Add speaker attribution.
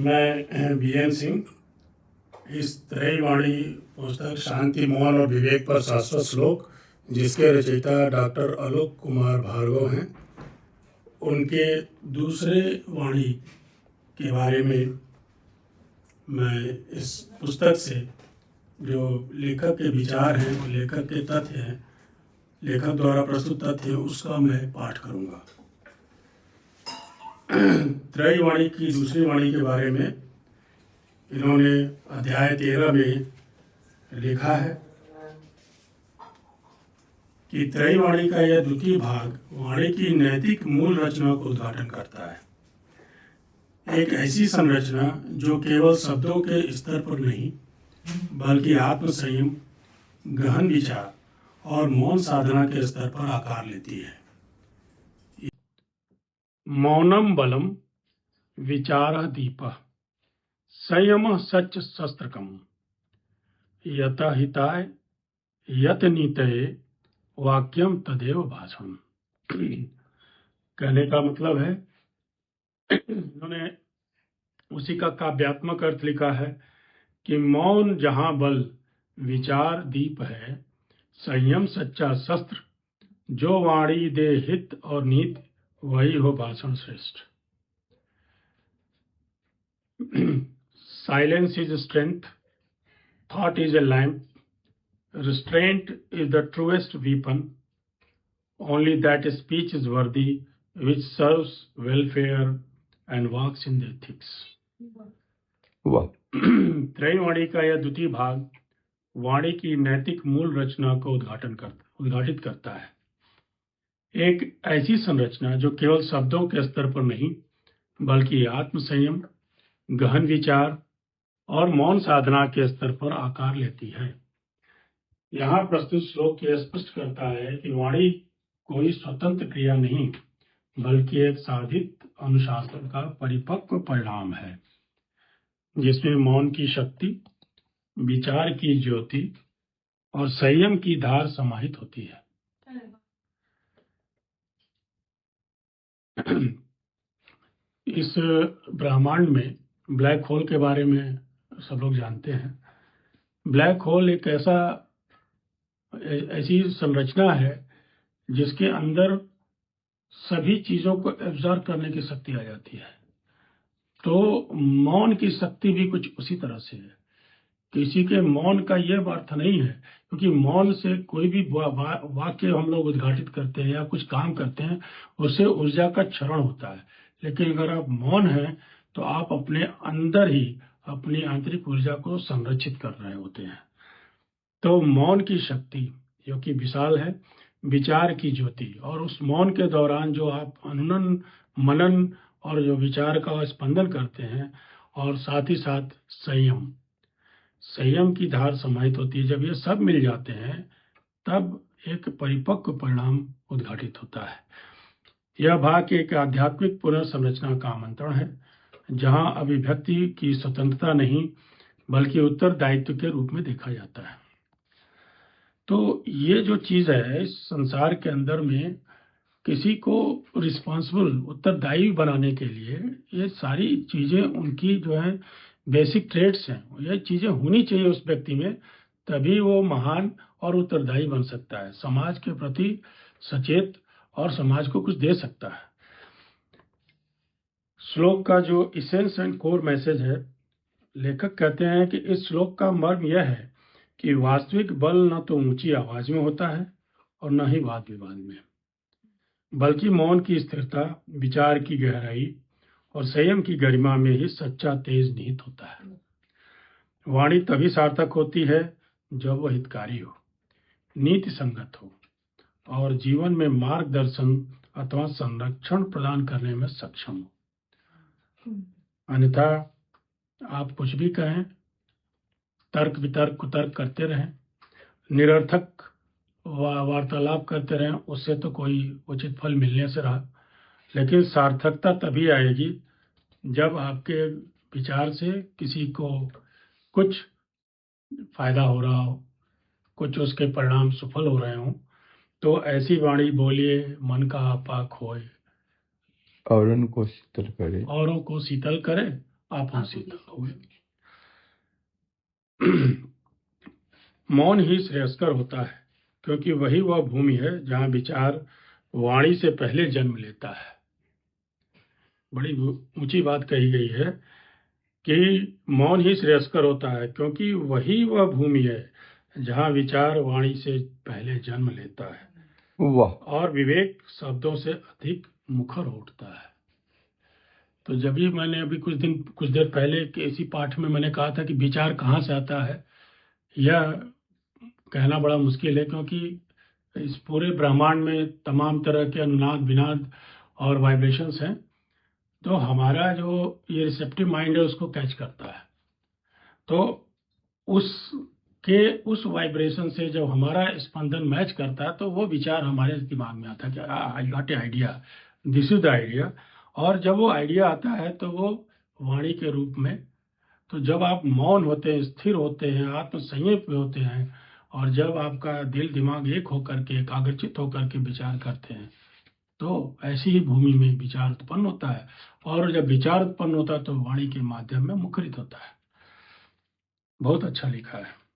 Speaker 1: मैं बीएन सिंह। इस त्रयवाणी पुस्तक शांति मोहन और विवेक पर शाश्वत श्लोक, जिसके रचयिता डॉक्टर आलोक कुमार भार्गव हैं, उनके दूसरे वाणी के बारे में मैं इस पुस्तक से जो लेखक के विचार हैं, वो लेखक के तथ्य हैं, लेखक द्वारा प्रस्तुत तथ्य, उसका मैं पाठ करूँगा। त्रयवाणी की दूसरी वाणी के बारे में इन्होंने अध्याय 13 में लिखा है कि त्रयवाणी का यह द्वितीय भाग वाणी की नैतिक मूल रचना को उद्घाटन करता है। एक ऐसी संरचना जो केवल शब्दों के स्तर पर नहीं, बल्कि आत्म संयम, गहन विचार और मौन साधना के स्तर पर आकार लेती है। मौनम बलम विचारः दीपः संयम सच शस्त्रकम यत हिताय यत नीतये वाक्यम तदेव भाषण। कहने का मतलब है, इन्होंने उसी का काव्यात्मक अर्थ लिखा है कि मौन जहां बल विचार दीप है, संयम सच्चा शस्त्र, जो वाणी दे हित और नीत, वही हो भाषण श्रेष्ठ। Silence is strength, thought is a lamp, restraint is the truest weapon, only that speech is worthy which serves welfare and walks in the ethics. त्रयवाणी का यह द्वितीय भाग वाणी की नैतिक मूल रचना को उद्घाटित करता है। एक ऐसी संरचना जो केवल शब्दों के स्तर पर नहीं, बल्कि आत्म संयम, गहन विचार और मौन साधना के स्तर पर आकार लेती है। यहाँ प्रस्तुत श्लोक यह स्पष्ट करता है कि वाणी कोई स्वतंत्र क्रिया नहीं, बल्कि एक साधित अनुशासन का परिपक्व परिणाम है, जिसमें मौन की शक्ति, विचार की ज्योति और संयम की धार समाहित होती है। इस ब्रह्मांड में ब्लैक होल के बारे में सब लोग जानते हैं। ब्लैक होल एक ऐसी संरचना है जिसके अंदर सभी चीजों को एब्जॉर्ब करने की शक्ति आ जाती है। तो मौन की शक्ति भी कुछ उसी तरह से है। किसी के मौन का यह अर्थ नहीं है, क्योंकि मौन से कोई भी वाक्य हम लोग उद्घाटित करते हैं या कुछ काम करते हैं, उससे ऊर्जा का क्षरण होता है। लेकिन अगर आप मौन हैं तो आप अपने अंदर ही अपनी आंतरिक ऊर्जा को संरक्षित कर रहे होते हैं। तो मौन की शक्ति जो कि विशाल है, विचार की ज्योति, और उस मौन के दौरान जो आप अनुनन मनन और जो विचार का स्पंदन करते हैं, और साथ ही साथ संयम की धार समाहित होती है। जब ये सब मिल जाते हैं तब एक परिपक्व परिणाम उद्घाटित होता है। यह भाग एक आध्यात्मिक पुनर्संरचना का आमंत्रण है, जहां अभिव्यक्ति की स्वतंत्रता नहीं, बल्कि उत्तरदायित्व के रूप में देखा जाता है। तो ये जो चीज है, इस संसार के अंदर में किसी को रिस्पॉन्सिबल, उत्तरदायी बनाने के लिए ये सारी चीजें उनकी जो है बेसिक ट्रेड्स हैं, ये चीजें होनी चाहिए उस व्यक्ति में, तभी वो महान और उत्तरदायी बन सकता है, समाज के प्रति सचेत और समाज को कुछ दे सकता है। श्लोक का जो इसेंस एंड कोर मैसेज है, लेखक कहते हैं कि इस श्लोक का मर्म यह है कि वास्तविक बल न तो ऊंची आवाज में होता है और न ही वाद विवाद में, बल्कि मौन की स्थिरता, विचार की गहराई और संयम की गरिमा में ही सच्चा तेज निहित होता है। वाणी तभी सार्थक होती है जब वह हितकारी हो, नीति संगत हो और जीवन में मार्गदर्शन अथवा संरक्षण प्रदान करने में सक्षम हो। अन्यथा आप कुछ भी कहें, तर्क वितर्क कुतर्क करते रहें, निरर्थक वार्तालाप करते रहें, उससे तो कोई उचित फल मिलने से रहा। लेकिन सार्थकता तभी आएगी जब आपके विचार से किसी को कुछ फायदा हो रहा हो, कुछ उसके परिणाम सफल हो रहे हों। तो ऐसी वाणी बोलिए, मन का आपा खोए,
Speaker 2: औरों को शीतल करे
Speaker 1: औरों को शीतल करे आप हम शीतल हुए। मौन ही श्रेयस्कर होता है, क्योंकि वही वह भूमि है जहाँ विचार वाणी से पहले जन्म लेता है। बड़ी ऊंची बात कही गई है कि मौन ही श्रेयस्कर होता है, क्योंकि वही वह भूमि है जहाँ विचार वाणी से पहले जन्म लेता है
Speaker 2: वाह।
Speaker 1: और विवेक शब्दों से अधिक मुखर उठता है। तो जब भी मैंने अभी कुछ देर पहले के इसी पाठ में मैंने कहा था कि विचार कहाँ से आता है, यह कहना बड़ा मुश्किल है, क्योंकि इस पूरे ब्रह्मांड में तमाम तरह के अनुनाद विनाद और वाइब्रेशंस हैं, तो हमारा जो ये रिसेप्टिव माइंड है उसको कैच करता है। तो उस वाइब्रेशन से जब हमारा स्पंदन मैच करता है तो वो विचार हमारे दिमाग में आता है कि I got a idea, this is the idea. और जब वो आइडिया आता है तो वो वाणी के रूप में, तो जब आप मौन होते हैं, स्थिर होते हैं, आत्मसंयम में होते हैं, और जब आपका दिल दिमाग एक होकर के एकाग्रचित होकर के विचार करते हैं, तो ऐसी ही भूमि में विचार उत्पन्न होता है। और जब विचार उत्पन्न होता है तो वाणी के माध्यम में मुखरित होता है। बहुत अच्छा लिखा है।